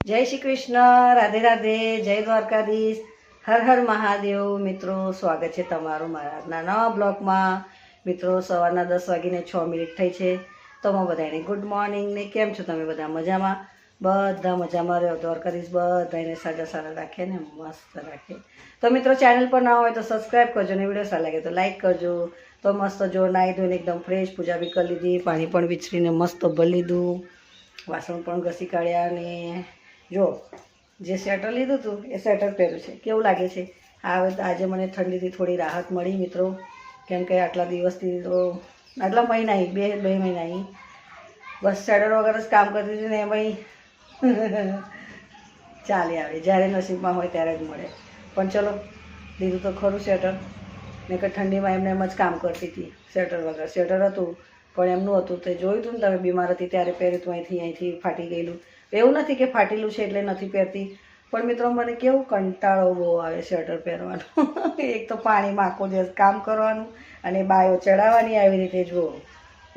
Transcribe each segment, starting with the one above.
જય શ્રી કૃષ્ણ, રાધે રાધે, જય દ્વારકાધીશ, હર હર મહાદેવ. મિત્રો, સ્વાગત છે તમારું મારા આજના નવા બ્લોગમાં. મિત્રો, સવારના 10:06 થઈ છે. તો હું બધાને ગુડ મોર્નિંગ ને કેમ છો તમે બધા? મજામાં? બધા મજામાં રહ્યો. દ્વારકાધીશ બધાને સાજા સારા રાખે ને મસ્ત રાખે. તો મિત્રો, ચેનલ પર ના હોય તો સબસ્ક્રાઈબ કરજો ને વિડીયો સારા લાગે તો લાઈક કરજો. તો મસ્ત જો નાહી ધોઈને એકદમ ફ્રેશ પૂજા બી કરી લીધી, પાણી પણ વિચરીને મસ્ત ભરી લીધું, વાસણ પણ ઘસી કાઢ્યા ને જો જે સ્વેટર લીધું હતું એ સ્વેટર પહેર્યું છે. કેવું લાગે છે? આજે મને ઠંડીથી થોડી રાહત મળી મિત્રો, કેમ કે આટલા દિવસથી તો આટલા મહિના બે મહિના બસ સ્વેટર વગર જ કામ કરતી હતી ને એમાંય ચાલી આવે, જ્યારે નસીબમાં હોય ત્યારે જ મળે. પણ ચલો, લીધું તો ખરું સ્વેટર, ને કે ઠંડીમાં એમને એમ જ કામ કરતી હતી સ્વેટર વગર. સ્વેટર હતું પણ એમનું હતું તે જોયું હતું ને તમે, બીમાર હતી ત્યારે પહેર્યું હતું, અહીંથી ફાટી ગયેલું. એવું નથી કે ફાટેલું છે એટલે નથી પહેરતી, પણ મિત્રો મને કેવું કંટાળો બહુ આવે સ્વેટર પહેરવાનો. એક તો પાણીમાં આખો દિવસ કામ કરવાનું અને બાયો ચડાવવાની આવી રીતે. જુઓ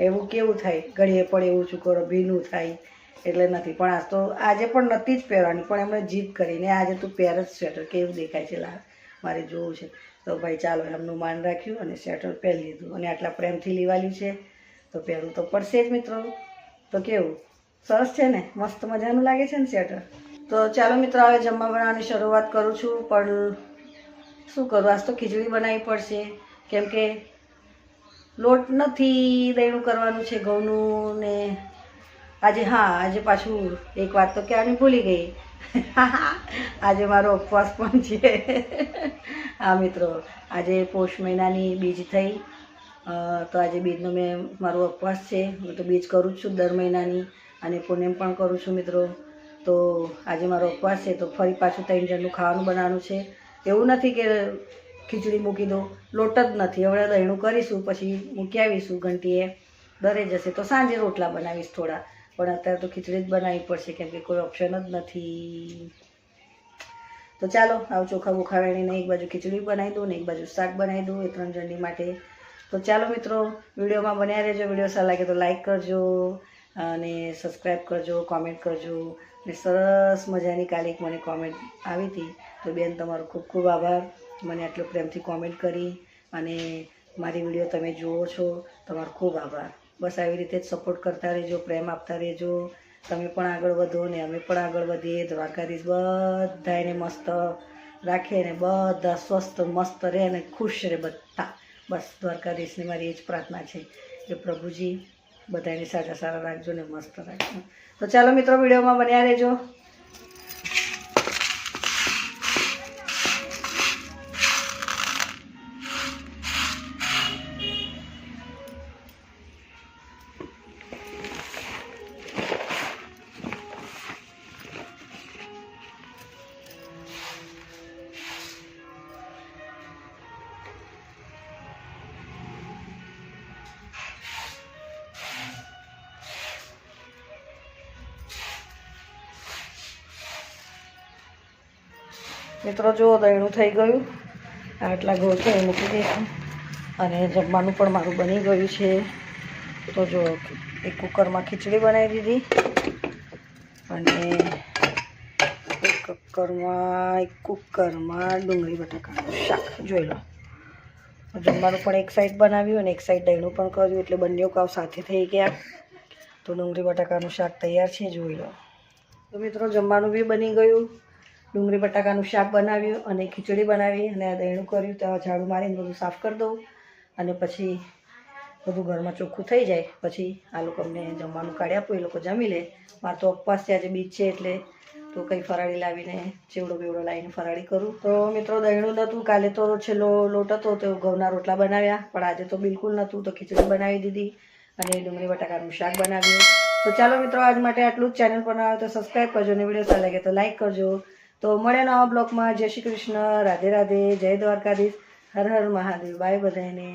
એવું કેવું થાય, ઘડીએ પડે એવું શું કરો, ભીનું થાય એટલે નથી. પણ આજ તો આજે પણ નથી જ પહેરવાની, પણ એમણે જીદ કરીને આજે તું પહેર જ સ્વેટર, કેવું દેખાય છે મારે જોવું છે. તો ભાઈ ચાલો, એમનું માન રાખ્યું અને સ્વેટર પહેરી લીધું, અને આટલા પ્રેમથી લેવાલ્યું છે તો પહેરવું તો પડશે જ મિત્રો. તો કેવું સરસ છે ને, મસ્ત મજાનું લાગે છે ને સ્વેટર. તો ચાલો મિત્રો, હવે જમવા બનાવવાની શરૂઆત કરું છું. પણ શું કરું, આજ તો ખીચડી બનાવવી પડશે, કેમ કે લોટ નથી, દહીણું કરવાનું છે ઘઉંનું ને આજે પાછું એક વાત તો કહેવાની ભૂલી ગઈ. આજે મારો ઉપવાસ પણ છે. હા મિત્રો, આજે પોષ મહિનાની બીજ થઈ, તો આજે બીજનો મારો ઉપવાસ છે. હું તો બીજ કરું જ છું દર મહિનાની, અને પૂનમ પણ કરું છું મિત્રો. તો આજે મારો ઉપવાસ છે, તો ફરી પાછું 3 જણનું ખાવાનું બનાવવાનું છે. એવું નથી કે ખીચડી મૂકી દો, લોટ જ નથી. હવે દહીણું કરીશું, પછી મૂકી આવીશું, ઘંટીએ દરે જશે તો સાંજે રોટલા બનાવીશ થોડા. પણ અત્યારે તો ખીચડી જ બનાવવી પડશે, કેમ કે કોઈ ઓપ્શન જ નથી. તો ચાલો, આવું ચોખા બોખા વેણીને એક બાજુ ખીચડી બનાવી દઉં ને એક બાજુ શાક બનાવી દઉં એ 3 જણની માટે. તો ચાલો મિત્રો, વિડીયોમાં બન્યા રહેજો. વિડીયો સારો લાગે તો લાઈક કરજો અને સબસ્ક્રાઈબ કરજો, કોમેન્ટ કરજો. ને સરસ મજાની કાલે એક મને કોમેન્ટ આવી હતી, તો બેન તમારો ખૂબ ખૂબ આભાર, મને આટલો પ્રેમથી કોમેન્ટ કરી અને મારી વિડીયો તમે જુઓ છો. તમારો ખૂબ આભાર. બસ આવી રીતે જ સપોર્ટ કરતા રહેજો, પ્રેમ આપતા રહેજો. તમે પણ આગળ વધો ને અમે પણ આગળ વધીએ. દ્વારકાધીશ બધાને મસ્ત રાખે ને બધા સ્વસ્થ મસ્ત રહે અને ખુશ રહે બધા. બસ દ્વારકાધીશની મારી એ જ પ્રાર્થના છે કે પ્રભુજી બધાને સાજા સારા રાખજો ને મસ્ત રાખજો. તો ચાલો મિત્રો, વિડીયોમાં બન્યા રહેજો. મિત્રો જુઓ, દહીણું થઈ ગયું, આટલા ગોળ છે એ મૂકી દઈશું, અને જમવાનું પણ મારું બની ગયું છે. તો જો એક કુકરમાં ખીચડી બનાવી દીધી, અને એક કુકરમાં ડુંગળી બટાકાનું શાક. જોઈ લો, જમવાનું પણ એક સાઈડ બનાવ્યું અને એક સાઈડ દહીણું પણ કર્યું, એટલે બંને કામ સાથે થઈ ગયા. તો ડુંગળી બટાકાનું શાક તૈયાર છે, જોઈ લો. તો મિત્રો, જમવાનું બી બની ગયું, ડુંગળી બટાકાનું શાક બનાવ્યું અને ખીચડી બનાવી અને દહીણું કર્યું. તો ઝાડુ મારીને બધું સાફ કરી દઉં, અને પછી બધું ઘરમાં ચોખ્ખું થઈ જાય પછી આ લોકોને જમવાનું કાઢી આપું, એ લોકો જમી લે. મારે તો ઉપવાસ છે, આજે બીજ છે એટલે તો કંઈ ફરાળી લાવીને ચેવડો બેવડો લાવીને ફરાળી કરું. તો મિત્રો, દહીણું નહોતું, કાલે તો છેલ્લો લોટ હતો તો ઘઉંના રોટલા બનાવ્યા, પણ આજે તો બિલકુલ નહોતું, તો ખીચડી બનાવી દીધી અને ડુંગળી બટાકાનું શાક બનાવ્યું. તો ચાલો મિત્રો, આજ માટે આટલું જ. ચેનલ પર ના આવે તો સબસ્ક્રાઈબ કરજો અને વિડીયો સારો લાગે તો લાઈક કરજો. તો મળે નવા બ્લોગમાં. જય શ્રી કૃષ્ણ, રાધે રાધે, જય દ્વારકાધીશ, હર હર મહાદેવ. બાય બધાને.